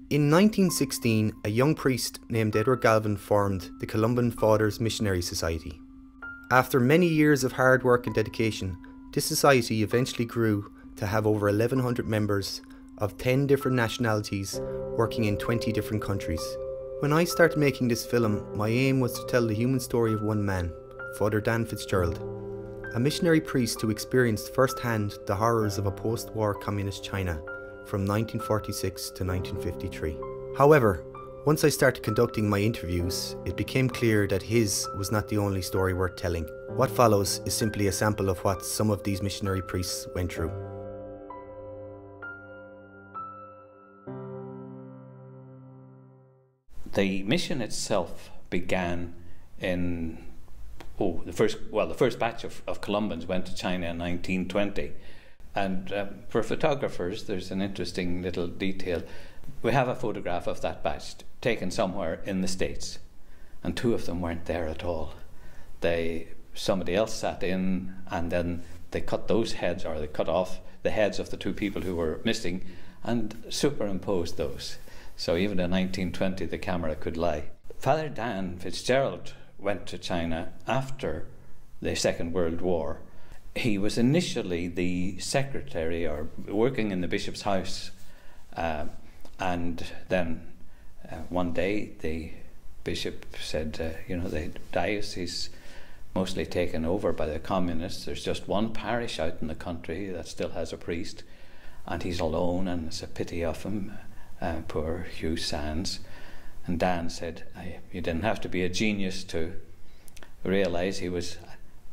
In 1916, a young priest named Edward Galvin formed the Columban Fathers Missionary Society. After many years of hard work and dedication, this society eventually grew to have over 1,100 members of 10 different nationalities working in 20 different countries. When I started making this film, my aim was to tell the human story of one man, Father Dan Fitzgerald, a missionary priest who experienced firsthand the horrors of a post-war communist China from 1946 to 1953. However, once I started conducting my interviews, it became clear that his was not the only story worth telling. What follows is simply a sample of what some of these missionary priests went through. The mission itself began in, the first batch of Columbans went to China in 1920. And for photographers, there's an interesting little detail. We have a photograph of that batch taken somewhere in the States, and two of them weren't there at all. Somebody else sat in, and then they cut those heads, or they cut off the heads of the two people who were missing and superimposed those. So even in 1920, the camera could lie. Father Dan Fitzgerald went to China after the Second World War. He was initially the secretary, or working in the bishop's house, and then one day the bishop said, the diocese mostly taken over by the communists. There's just one parish out in the country that still has a priest, and he's alone, and it's a pity of him, poor Hugh Sands. And Dan said, you didn't have to be a genius to realise he was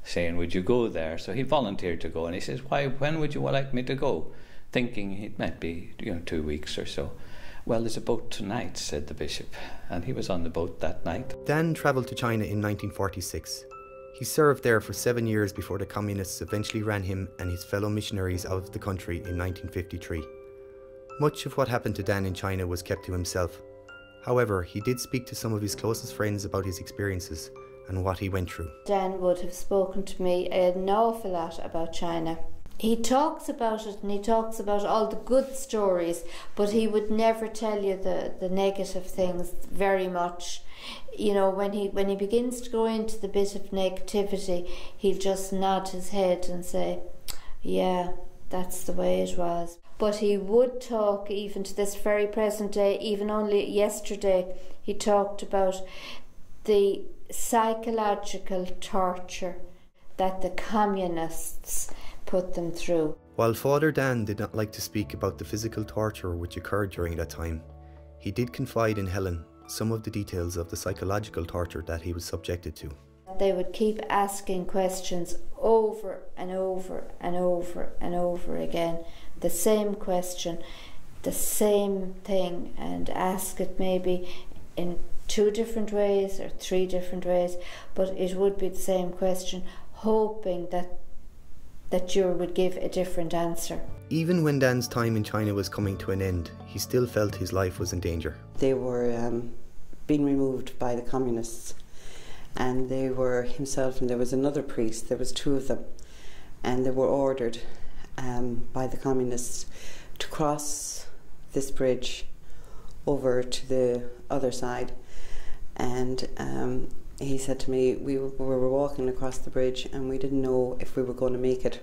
saying, would you go there? So he volunteered to go, and he says, when would you like me to go? Thinking it might be 2 weeks or so. Well, there's a boat tonight, said the bishop, and he was on the boat that night. Dan travelled to China in 1946. He served there for 7 years before the communists eventually ran him and his fellow missionaries out of the country in 1953. Much of what happened to Dan in China was kept to himself. However, he did speak to some of his closest friends about his experiences and what he went through. Dan would have spoken to me an awful lot about China. He talks about it, and he talks about all the good stories, but he would never tell you the negative things very much. When he begins to go into the bit of negativity, he'll just nod his head and say, yeah, that's the way it was. But he would talk, even to this very present day, even only yesterday, he talked about the psychological torture that the communists put them through. While Father Dan did not like to speak about the physical torture which occurred during that time, he did confide in Helen some of the details of the psychological torture that he was subjected to. They would keep asking questions over and over and over and over again, the same question, the same thing, and ask it maybe in 2 different ways or 3 different ways, but it would be the same question, hoping that you would give a different answer. Even when Dan's time in China was coming to an end, he still felt his life was in danger. They were being removed by the communists, and they were himself and there was another priest, there was 2 of them, and they were ordered by the communists to cross this bridge over to the other side. And he said to me, we were walking across the bridge and we didn't know if we were going to make it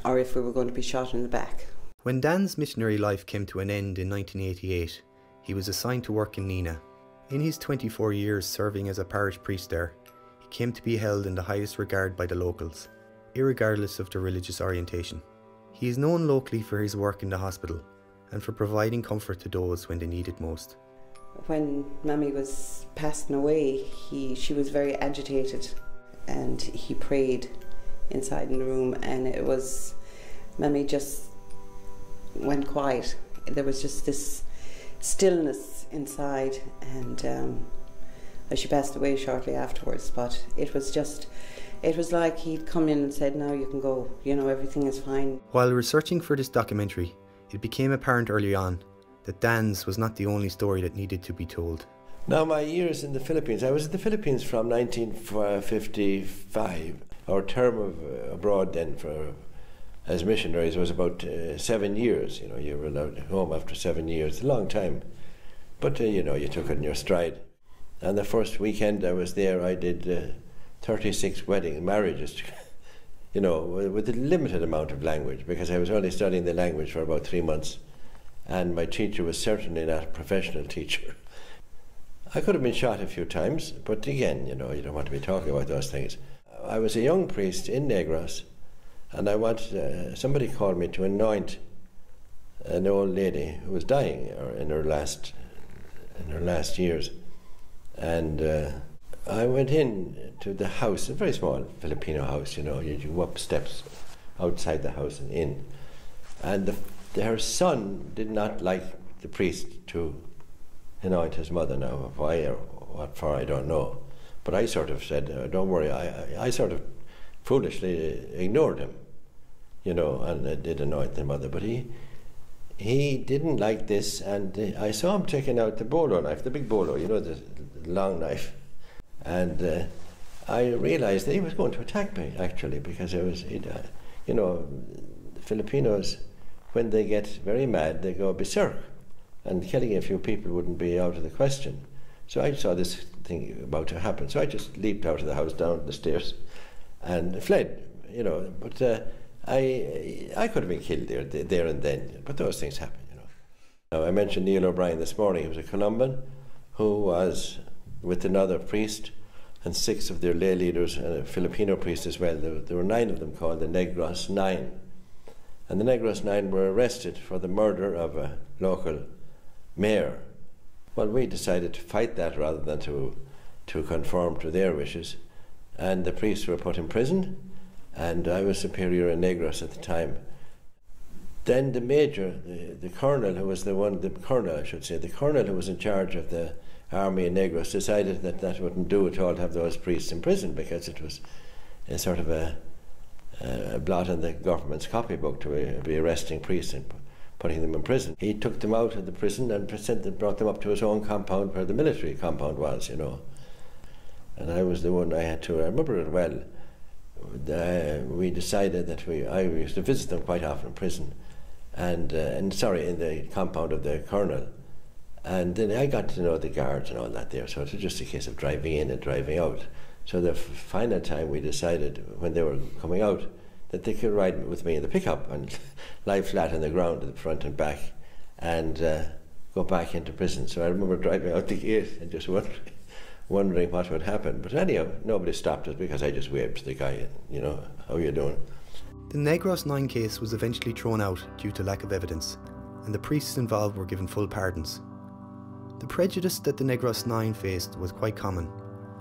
or if we were going to be shot in the back. When Dan's missionary life came to an end in 1988, he was assigned to work in Nina. In his 24 years serving as a parish priest there, he came to be held in the highest regard by the locals, irregardless of their religious orientation. He is known locally for his work in the hospital and for providing comfort to those when they need it most. When Mammy was passing away, she was very agitated, and he prayed inside in the room, and it was, Mammy just went quiet. There was just this stillness inside, and she passed away shortly afterwards, but it was like he'd come in and said, now you can go, everything is fine. While researching for this documentary, it became apparent early on that Dan's was not the only story that needed to be told. Now, my years in the Philippines, I was in the Philippines from 1955, our term abroad then for as missionaries was about 7 years. You were allowed home after 7 years, a long time. But, you took it in your stride. And the first weekend I was there, I did 36 marriages, with a limited amount of language, because I was only studying the language for about 3 months. And my teacher was certainly not a professional teacher. I could have been shot a few times, but again, you don't want to be talking about those things. I was a young priest in Negros, and I wanted, somebody called me to anoint an old lady who was dying, or in her last years. And I went in to the house, a very small Filipino house, you go up steps outside the house and in. And her son did not like the priest to anoint his mother. Now, why or what for, I don't know. But I sort of said, don't worry, I sort of foolishly ignored him, and I did anoint the mother. But he didn't like this, and I saw him taking out the bolo knife, the big bolo, the long knife. And I realized that he was going to attack me, actually, because Filipinos, when they get very mad, they go berserk, and killing a few people wouldn't be out of the question. So I saw this thing about to happen, so I just leaped out of the house, down the stairs, and fled, but I could have been killed there and then, but those things happen, Now, I mentioned Neil O'Brien this morning. He was a Columban who was with another priest and 6 of their lay leaders, and a Filipino priest as well. There were 9 of them, called the Negros Nine. And the Negros Nine were arrested for the murder of a local mayor. Well, we decided to fight that rather than to conform to their wishes. And the priests were put in prison, and I was superior in Negros at the time. Then the major, the colonel who was the colonel who was in charge of the army in Negros, decided that wouldn't do at all to have those priests in prison, because it was a sort of a blot in the government's copybook to be arresting priests and putting them in prison. He took them out of the prison and brought them up to his own compound, where the military compound was, And I was the one I remember it well. We decided that I used to visit them quite often in prison, and in the compound of the colonel. And then I got to know the guards and all that there, so it was just a case of driving in and driving out. So the final time we decided, when they were coming out, that they could ride with me in the pickup and lie flat on the ground at the front and back, and go back into prison. So I remember driving out the gate and just wondering what would happen. But anyhow, nobody stopped us, because I just waved to the guy, how you doing? The Negros 9 case was eventually thrown out due to lack of evidence, and the priests involved were given full pardons. The prejudice that the Negros 9 faced was quite common.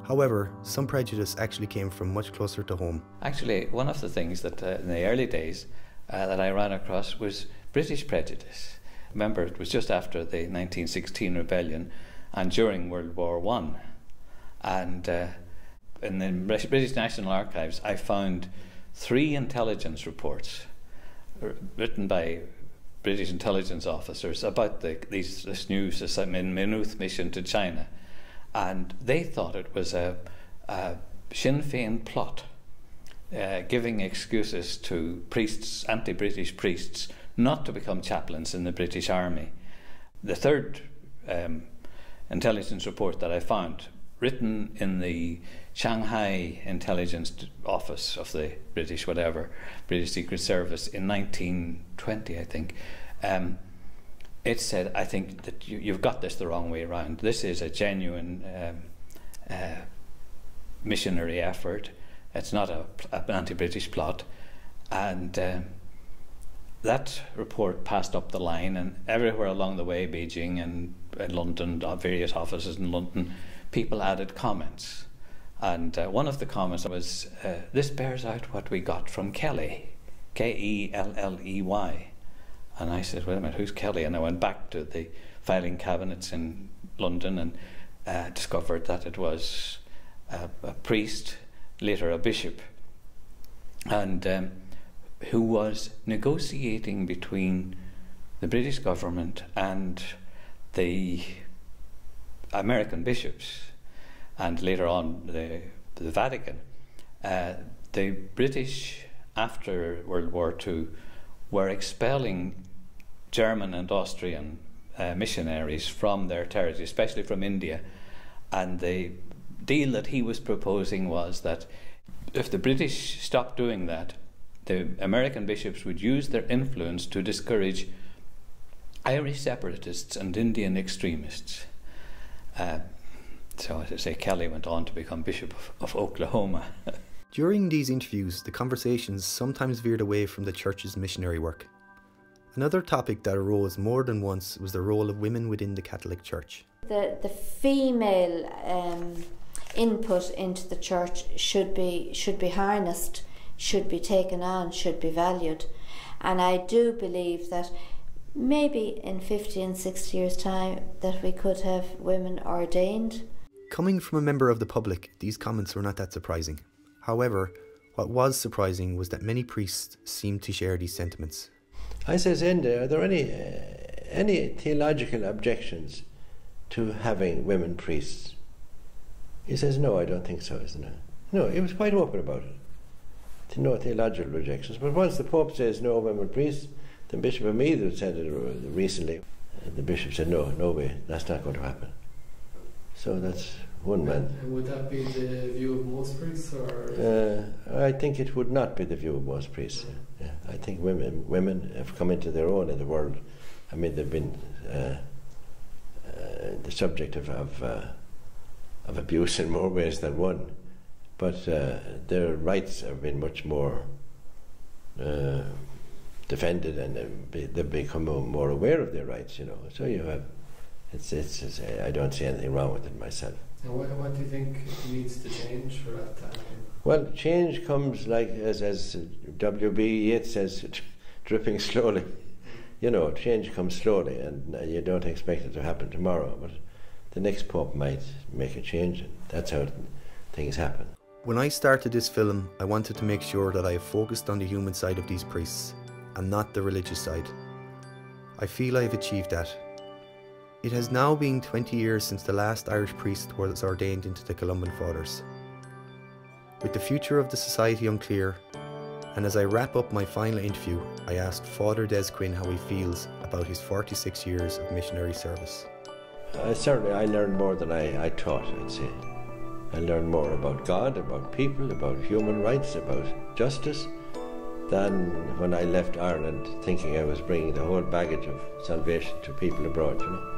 However, some prejudice actually came from much closer to home. Actually, one of the things that in the early days that I ran across was British prejudice. Remember, it was just after the 1916 rebellion and during World War I. And in the British National Archives, I found 3 intelligence reports written by British intelligence officers about this new Maynooth mission to China. And they thought it was a Sinn Féin plot, giving excuses to priests, anti-British priests, not to become chaplains in the British Army. The 3rd intelligence report that I found, written in the Shanghai Intelligence Office of the British Secret Service in 1920, I think, it said, I think that you've got this the wrong way around. This is a genuine missionary effort. It's not an anti-British plot. And that report passed up the line, and everywhere along the way, Beijing and London, various offices in London, people added comments. And one of the comments was, this bears out what we got from Kelly, K-E-L-L-E-Y. And I said, wait a minute, who's Kelly? And I went back to the filing cabinets in London and discovered that it was a priest, later a bishop, and who was negotiating between the British government and the American bishops, and later on the Vatican. The British after World War II were expelling German and Austrian missionaries from their territory, especially from India. And the deal that he was proposing was that if the British stopped doing that, the American bishops would use their influence to discourage Irish separatists and Indian extremists. So, as I say, Kelly went on to become Bishop of Oklahoma. During these interviews, the conversations sometimes veered away from the church's missionary work. Another topic that arose more than once was the role of women within the Catholic Church. The female input into the church should be harnessed, should be taken on, should be valued. And I do believe that maybe in 50 and 60 years' time that we could have women ordained. Coming from a member of the public, these comments were not that surprising. However, what was surprising was that many priests seemed to share these sentiments. I says, Enda, are there any theological objections to having women priests? He says, no, I don't think so, isn't it? No, he was quite open about it. No theological objections. But once the Pope says no women priests, the Bishop of Meath said it recently. The Bishop said, no way, that's not going to happen. So that's one man. And would that be the view of most priests? Or? I think it would not be the view of most priests. Yeah. I think women have come into their own in the world. I mean, they've been the subject of abuse in more ways than one. But their rights have been much more defended, and they've become more aware of their rights, you know. So you have, it's I don't see anything wrong with it myself. And what do you think needs to change for that to happen? Well, change comes like, as W.B. Yeats says, dripping slowly. You know, change comes slowly, and you don't expect it to happen tomorrow, but the next Pope might make a change, and that's how things happen. When I started this film, I wanted to make sure that I focused on the human side of these priests, and not the religious side. I feel I have achieved that. It has now been 20 years since the last Irish priest was ordained into the Columban Fathers. With the future of the society unclear, and as I wrap up my final interview, I asked Father Des Quinn how he feels about his 46 years of missionary service. Certainly I learned more than I taught, I'd say. I learned more about God, about people, about human rights, about justice, than when I left Ireland thinking I was bringing the whole baggage of salvation to people abroad, you know.